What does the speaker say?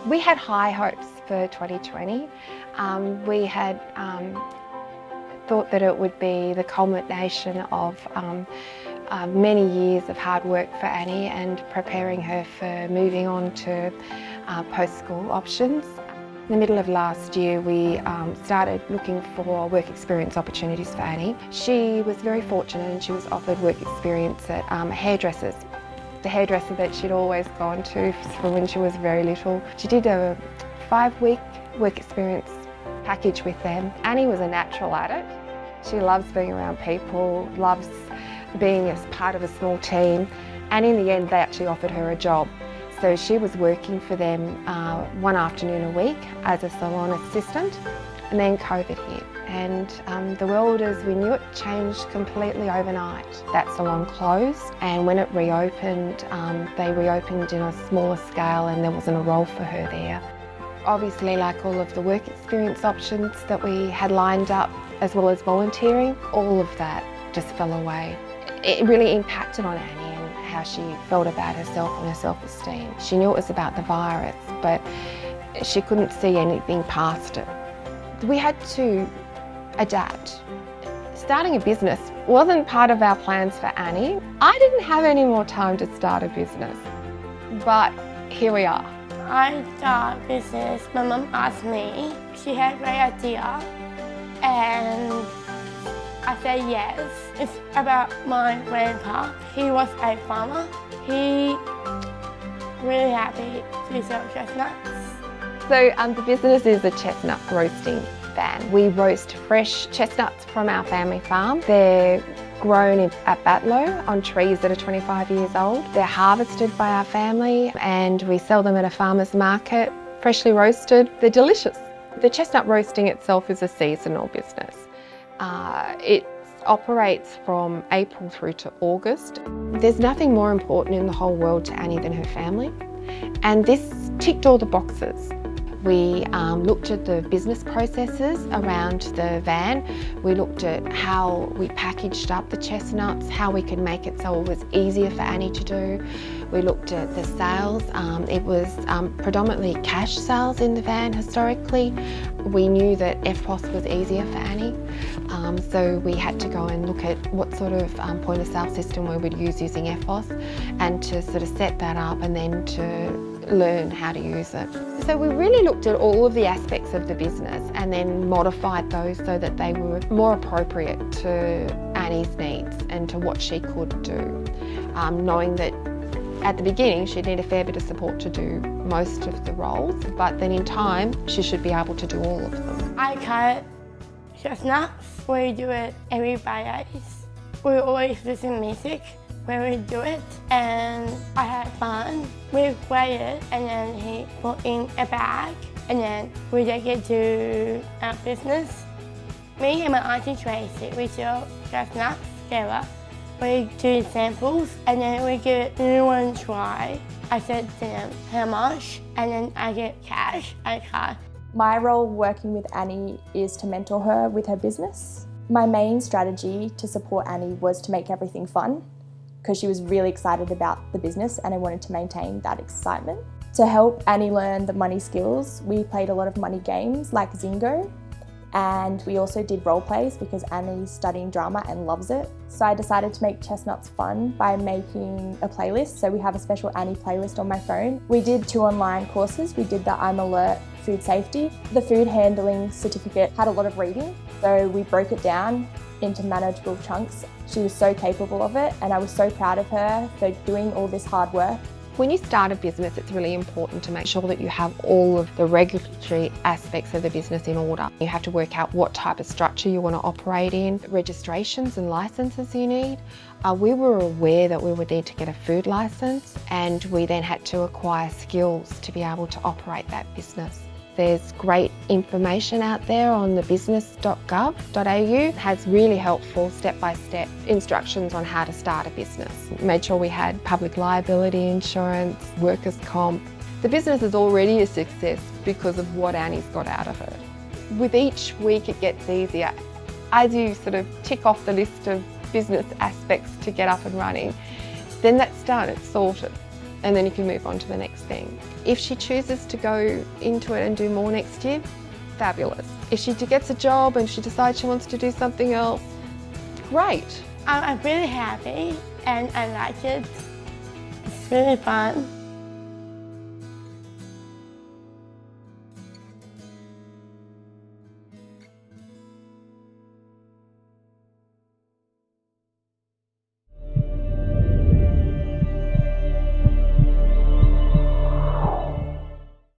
We had high hopes for 2020. We had thought that it would be the culmination of many years of hard work for Annie and preparing her for moving on to post-school options. In the middle of last year, we started looking for work experience opportunities for Annie. She was very fortunate and she was offered work experience at hairdressers. The hairdresser that she'd always gone to from when she was very little. She did a 5-week work experience package with them. Annie was a natural at it. She loves being around people, loves being as part of a small team, and in the end they actually offered her a job. So she was working for them one afternoon a week as a salon assistant, and then COVID hit. And the world as we knew it changed completely overnight. That salon closed, and when it reopened, they reopened in a smaller scale and there wasn't a role for her there. Obviously, like all of the work experience options that we had lined up, as well as volunteering, all of that just fell away. It really impacted on Annie and how she felt about herself and her self-esteem. She knew it was about the virus, but she couldn't see anything past it. We had to adapt. Starting a business wasn't part of our plans for Annie. I didn't have any more time to start a business, but here we are. I started a business. My mum asked me. She had a great idea and I said yes. It's about my grandpa. He was a farmer. He really happy to sell chestnuts. So the business is a chestnut roasting van. We roast fresh chestnuts from our family farm. They're grown at Batlow on trees that are 25 years old. They're harvested by our family and we sell them at a farmer's market, freshly roasted. They're delicious. The chestnut roasting itself is a seasonal business. It operates from April through to August. There's nothing more important in the whole world to Annie than her family, and this ticked all the boxes. We looked at the business processes around the van. We looked at how we packaged up the chestnuts, how we could make it so it was easier for Annie to do. We looked at the sales. It was predominantly cash sales in the van historically. We knew that FPOS was easier for Annie, so we had to go and look at what sort of point of sale system we would use using FPOS and to sort of set that up and then to learn how to use it. So we really looked at all of the aspects of the business and then modified those so that they were more appropriate to Annie's needs and to what she could do, knowing that at the beginning she'd need a fair bit of support to do most of the roles, but then in time she should be able to do all of them. I cut chestnuts. We do it every Fridays. We always listen to music when we do it, and I had fun. We weighed it and then he put in a bag and then we take it to our business. Me and my auntie Tracy, we sell chestnuts together. We do samples and then we give everyone a try. I said to them how much and then I get cash. I cut. My role working with Annie is to mentor her with her business. My main strategy to support Annie was to make everything fun, because she was really excited about the business and I wanted to maintain that excitement. To help Annie learn the money skills, we played a lot of money games like Zingo, and we also did role plays because Annie's studying drama and loves it. So I decided to make chestnuts fun by making a playlist. So we have a special Annie playlist on my phone. We did 2 online courses. We did the I'm Alert food safety. The food handling certificate had a lot of reading, so we broke it down into manageable chunks. She was so capable of it and I was so proud of her for doing all this hard work. When you start a business, it's really important to make sure that you have all of the regulatory aspects of the business in order. You have to work out what type of structure you want to operate in, registrations and licenses you need. We were aware that we would need to get a food licence, and we then had to acquire skills to be able to operate that business. There's great information out there on the business.gov.au. It has really helpful step-by-step instructions on how to start a business. Made sure we had public liability insurance, workers' comp. The business is already a success because of what Annie's got out of it. With each week it gets easier. As you sort of tick off the list of business aspects to get up and running, then that's done, it's sorted. and then you can move on to the next thing. If she chooses to go into it and do more next year, fabulous. If she gets a job and she decides she wants to do something else, great. I'm really happy and I like it. It's really fun.